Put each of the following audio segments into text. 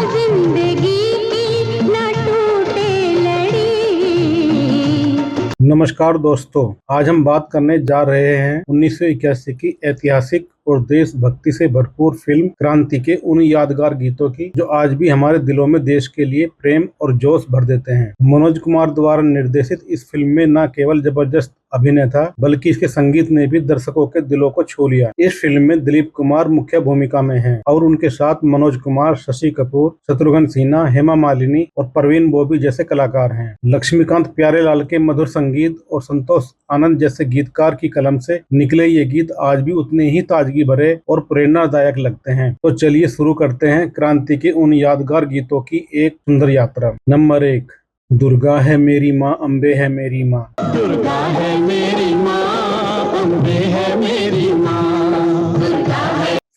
जिंदगी की न टूटे लड़ी। नमस्कार दोस्तों, आज हम बात करने जा रहे हैं 1981 की ऐतिहासिक और देशभक्ति से भरपूर फिल्म क्रांति के उन यादगार गीतों की जो आज भी हमारे दिलों में देश के लिए प्रेम और जोश भर देते हैं। मनोज कुमार द्वारा निर्देशित इस फिल्म में न केवल जबरदस्त अभिनय था बल्कि इसके संगीत ने भी दर्शकों के दिलों को छू लिया। इस फिल्म में दिलीप कुमार मुख्य भूमिका में हैं और उनके साथ मनोज कुमार, शशि कपूर, शत्रुघ्न सिन्हा, हेमा मालिनी और परवीन बॉबी जैसे कलाकार हैं। लक्ष्मीकांत प्यारेलाल के मधुर संगीत और संतोष आनंद जैसे गीतकार की कलम से निकले ये गीत आज भी उतने ही ताजगी भरे और प्रेरणादायक लगते हैं। तो चलिए शुरू करते हैं क्रांति के उन यादगार गीतों की एक सुंदर यात्रा। नंबर 1, दुर्गा है मेरी माँ, अम्बे है मेरी माँ। दुर्गा है मेरी माँ, अम्बे है मेरी माँ।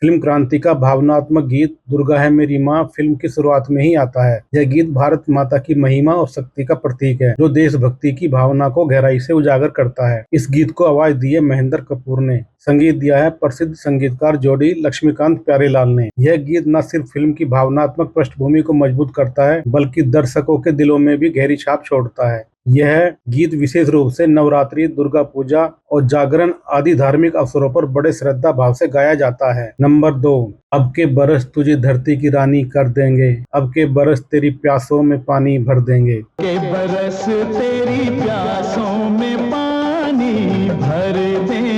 फिल्म क्रांति का भावनात्मक गीत दुर्गा है मेरी माँ फिल्म की शुरुआत में ही आता है। यह गीत भारत माता की महिमा और शक्ति का प्रतीक है जो देशभक्ति की भावना को गहराई से उजागर करता है। इस गीत को आवाज दी है महेंद्र कपूर ने, संगीत दिया है प्रसिद्ध संगीतकार जोड़ी लक्ष्मीकांत प्यारेलाल ने। यह गीत न सिर्फ फिल्म की भावनात्मक पृष्ठभूमि को मजबूत करता है बल्कि दर्शकों के दिलों में भी गहरी छाप छोड़ता है। यह गीत विशेष रूप से नवरात्रि, दुर्गा पूजा और जागरण आदि धार्मिक अवसरों पर बड़े श्रद्धा भाव से गाया जाता है। नंबर 2, अब के बरस तुझे धरती की रानी कर देंगे, अब के बरस तेरी प्यासों में पानी भर देंगे। के बरस तेरी प्यासों में पानी भर देंगे।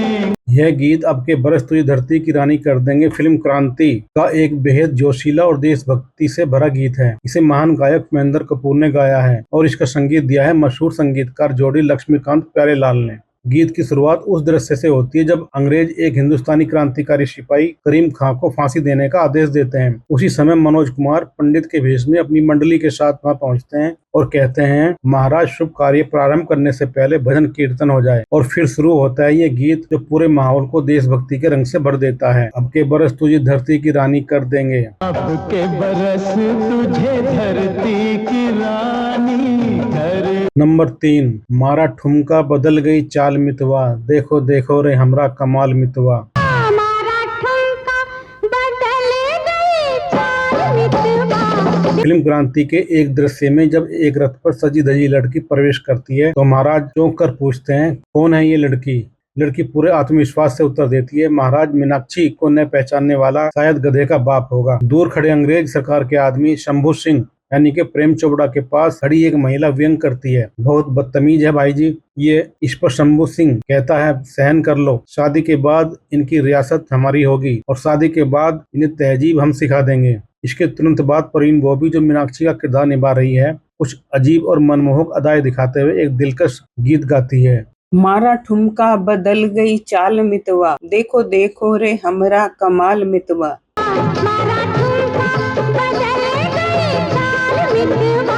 यह गीत अब के बरस तुझे धरती की रानी कर देंगे फिल्म क्रांति का एक बेहद जोशीला और देशभक्ति से भरा गीत है। इसे महान गायक महेंद्र कपूर ने गाया है और इसका संगीत दिया है मशहूर संगीतकार जोड़ी लक्ष्मीकांत प्यारेलाल ने। गीत की शुरुआत उस दृश्य से होती है जब अंग्रेज एक हिंदुस्तानी क्रांतिकारी सिपाही करीम खां को फांसी देने का आदेश देते हैं। उसी समय मनोज कुमार पंडित के भेष में अपनी मंडली के साथ वहां पहुंचते हैं और कहते हैं, महाराज शुभ कार्य प्रारंभ करने से पहले भजन कीर्तन हो जाए। और फिर शुरू होता है ये गीत जो पूरे माहौल को देशभक्ति के रंग से भर देता है। अब के बरस तुझे धरती की रानी कर देंगे, अब के बरस तुझे धरती की रानी कर। नंबर 3, मारा ठुमका बदल गई चाल मितवा, देखो देखो रे हमरा कमाल मितवा। हमारा ठुमका बदल गई चाल मितवा। फिल्म क्रांति के एक दृश्य में जब एक रथ पर सजी धजी लड़की प्रवेश करती है तो महाराज चौंक कर पूछते हैं, कौन है ये लड़की? लड़की पूरे आत्मविश्वास से उत्तर देती है, महाराज मीनाक्षी को न पहचानने वाला शायद गधे का बाप होगा। दूर खड़े अंग्रेज सरकार के आदमी शंभू सिंह यानी कि प्रेम चोपड़ा के पास खड़ी एक महिला व्यंग करती है, बहुत बदतमीज है भाई जी ये। इस पर शंभू सिंह कहता है, सहन कर लो, शादी के बाद इनकी रियासत हमारी होगी और शादी के बाद इन्हें तहजीब हम सिखा देंगे। इसके तुरंत बाद परवीन बॉबी जो मीनाक्षी का किरदार निभा रही है कुछ अजीब और मनमोहक अदाएं दिखाते हुए एक दिलकश गीत गाती है। मारा ठुमका बदल गई चाल मितवा, देखो देखो रे हमरा कमाल मितवा। हमारा ठुमका बदल गई चाल मितवा,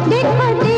देखो देखो।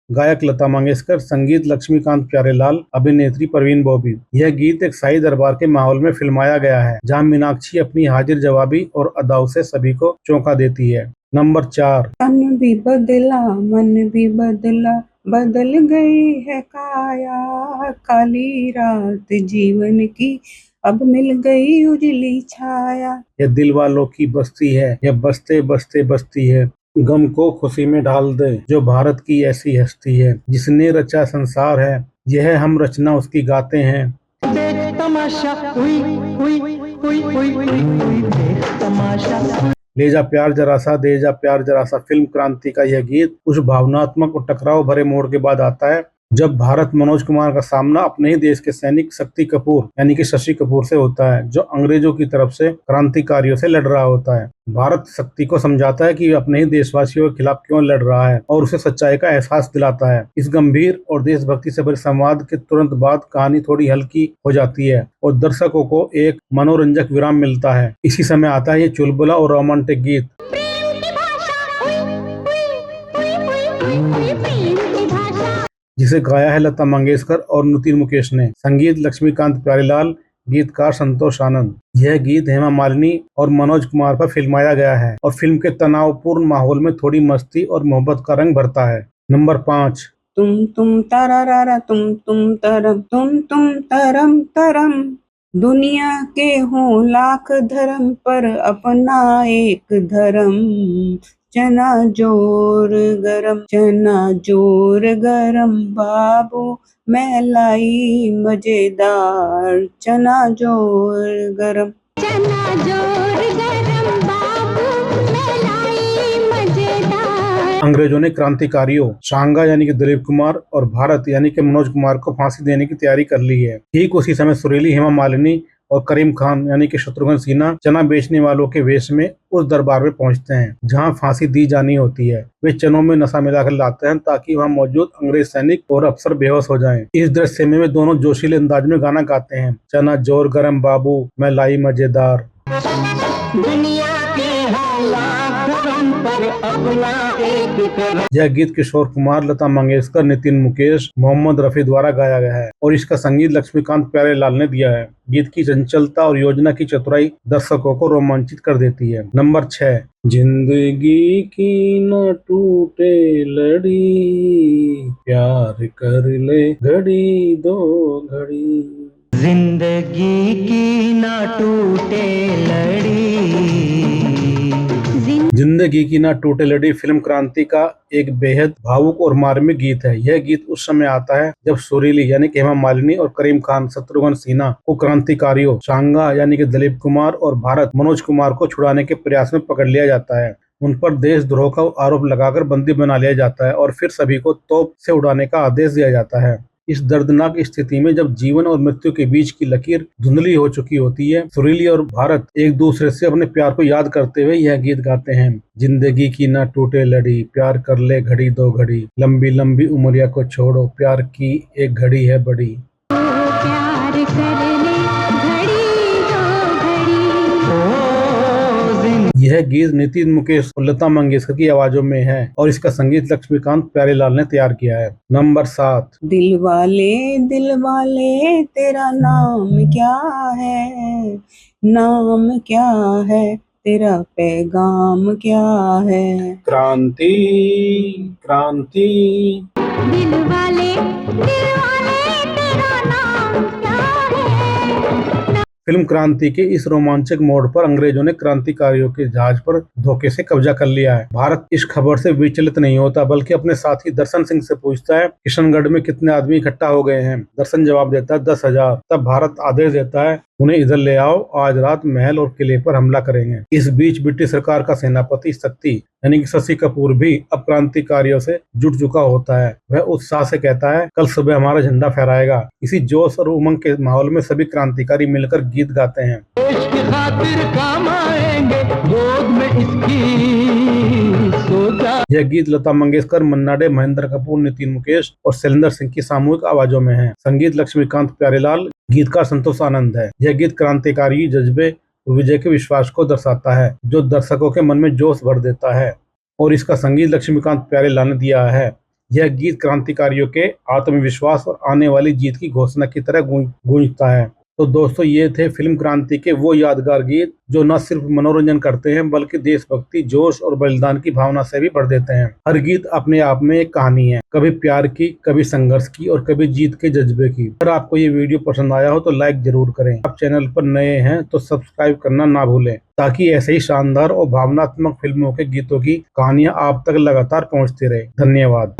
गायक लता मंगेशकर, संगीत लक्ष्मीकांत प्यारेलाल, अभिनेत्री परवीन बॉबी। यह गीत एक शाही दरबार के माहौल में फिल्माया गया है जहां मीनाक्षी अपनी हाजिर जवाबी और अदाओं से सभी को चौंका देती है। नंबर 4, तन भी बदला मन भी बदला, बदल गई है काया, काली रात जीवन की अब मिल गई उजली छाया। यह दिल वालों की बस्ती है, यह बसते बसते बस्ती है, गम को खुशी में ढाल दे जो भारत की ऐसी हस्ती है, जिसने रचा संसार है यह हम रचना उसकी गाते हैं। देख तमाशा हुई हुई हुई हुई हुई, देख तमाशा। ले जा प्यार जरा सा, दे जा प्यार जरा सा फिल्म क्रांति का यह गीत उस भावनात्मक और टकराव भरे मोड़ के बाद आता है जब भारत मनोज कुमार का सामना अपने ही देश के सैनिक शक्ति कपूर यानी कि शशि कपूर से होता है जो अंग्रेजों की तरफ से क्रांतिकारियों से लड़ रहा होता है। भारत शक्ति को समझाता है कि अपने ही देशवासियों के खिलाफ क्यों लड़ रहा है और उसे सच्चाई का एहसास दिलाता है। इस गंभीर और देशभक्ति से भरे संवाद के तुरंत बाद कहानी थोड़ी हल्की हो जाती है और दर्शकों को एक मनोरंजक विराम मिलता है। इसी समय आता है ये चुलबुला और रोमांटिक गीत प्रेम की भाषा हुई हुई हुई हुई हुई, प्रेम की भाषा। जिसे गाया है लता मंगेशकर और नुतीन मुकेश ने, संगीत लक्ष्मीकांत प्यारेलाल, गीतकार संतोष आनंद। यह गीत हेमा मालिनी और मनोज कुमार पर फिल्माया गया है और फिल्म के तनावपूर्ण माहौल में थोड़ी मस्ती और मोहब्बत का रंग भरता है। नंबर 5, तुम तारा तुम तरम तुम तरम तरम, दुनिया के हों लाख धर्म पर अपना एक धर्म, चना जोर गरम, चना जोर गरम बाबू मैं लाई मजेदार, चना जोर गरम। चना जोर गरम बाबू मैं लाई मजेदार। अंग्रेजों ने क्रांतिकारियों शांगा यानी कि दिलीप कुमार और भारत यानी कि मनोज कुमार को फांसी देने की तैयारी कर ली है। ठीक उसी समय सुरीली हेमा मालिनी और करीम खान यानी कि शत्रुघ्न सिन्हा चना बेचने वालों के वेश में उस दरबार में पहुंचते हैं जहां फांसी दी जानी होती है। वे चनों में नशा मिलाकर लाते हैं ताकि वहां मौजूद अंग्रेज सैनिक और अफसर बेहोश हो जाएं। इस दृश्य में वे दोनों जोशीले अंदाज में गाना गाते हैं, चना जोर गरम बाबू मैं लाई मजेदार। दुनिया के हालात धर्म पर अपना एक करम। यह गीत किशोर कुमार, लता मंगेशकर, नितिन मुकेश, मोहम्मद रफी द्वारा गाया गया है और इसका संगीत लक्ष्मीकांत प्यारेलाल ने दिया है। गीत की चंचलता और योजना की चतुराई दर्शकों को रोमांचित कर देती है। नंबर 6, जिंदगी की न टूटे लड़ी, प्यार कर ले घड़ी दो घड़ी। जिंदगी की ना टूटे लड़ी। जिंदगी की ना टूटे लड़ी फिल्म क्रांति का एक बेहद भावुक और मार्मिक गीत है। यह गीत उस समय आता है जब सुरीली यानी कि हेमा मालिनी और करीम खान शत्रुघ्न सिन्हा को क्रांतिकारियों शांगा यानी कि दिलीप कुमार और भारत मनोज कुमार को छुड़ाने के प्रयास में पकड़ लिया जाता है। उन पर देशद्रोह का आरोप लगाकर बंदी बना लिया जाता है और फिर सभी को तोप से उड़ाने का आदेश दिया जाता है। इस दर्दनाक स्थिति में जब जीवन और मृत्यु के बीच की लकीर धुंधली हो चुकी होती है, सुरीली और भारत एक दूसरे से अपने प्यार को याद करते हुए यह गीत गाते हैं, जिंदगी की ना टूटे लड़ी, प्यार कर ले घड़ी दो घड़ी, लंबी लंबी उमरिया को छोड़ो, प्यार की एक घड़ी है बड़ी। प्यार कर ले घड़ी दो घड़ी। यह गीत नितिन मुकेश और लता मंगेशकर की आवाजों में है और इसका संगीत लक्ष्मीकांत प्यारेलाल ने तैयार किया है। नंबर 7, दिल वाले तेरा नाम क्या है, नाम क्या है, तेरा पैगाम क्या है। क्रांति क्रांति। दिल वाले तेरा नाम क्या है। फिल्म क्रांति के इस रोमांचक मोड़ पर अंग्रेजों ने क्रांतिकारियों के जहाज पर धोखे से कब्जा कर लिया है। भारत इस खबर से विचलित नहीं होता बल्कि अपने साथी दर्शन सिंह से पूछता है, किशनगढ़ में कितने आदमी इकट्ठा हो गए हैं। दर्शन जवाब देता है 10,000। तब भारत आदेश देता है, उन्हें इधर ले आओ, आज रात महल और किले पर हमला करेंगे। इस बीच ब्रिटिश सरकार का सेनापति शक्ति यानी कि शशि कपूर भी अब क्रांतिकारियों से जुट चुका होता है। वह उत्साह से कहता है, कल सुबह हमारा झंडा फहराएगा। इसी जोश और उमंग के माहौल में सभी क्रांतिकारी मिलकर गीत गाते हैं। देश की खातिर काम आएंगे, गोद में इसकी सोचा। यह गीत लता मंगेशकर, मन्ना डे, महेंद्र कपूर, नितिन मुकेश और शैलेंद्र सिंह की सामूहिक आवाजों में है। संगीत लक्ष्मीकांत प्यारेलाल, गीतकार संतोष आनंद है। यह गीत क्रांतिकारी जज्बे और विजय के विश्वास को दर्शाता है जो दर्शकों के मन में जोश भर देता है और इसका संगीत लक्ष्मीकांत प्यारेलाल ने दिया है। यह गीत क्रांतिकारियों के आत्मविश्वास और आने वाली जीत की घोषणा की तरह गूंजता है। तो दोस्तों, ये थे फिल्म क्रांति के वो यादगार गीत जो न सिर्फ मनोरंजन करते हैं बल्कि देशभक्ति, जोश और बलिदान की भावना से भी भर देते हैं। हर गीत अपने आप में एक कहानी है, कभी प्यार की, कभी संघर्ष की और कभी जीत के जज्बे की। अगर आपको ये वीडियो पसंद आया हो तो लाइक जरूर करें। आप चैनल पर नए हैं तो सब्सक्राइब करना ना भूलें ताकि ऐसे ही शानदार और भावनात्मक फिल्मों के गीतों की कहानियां आप तक लगातार पहुंचती रहे। धन्यवाद।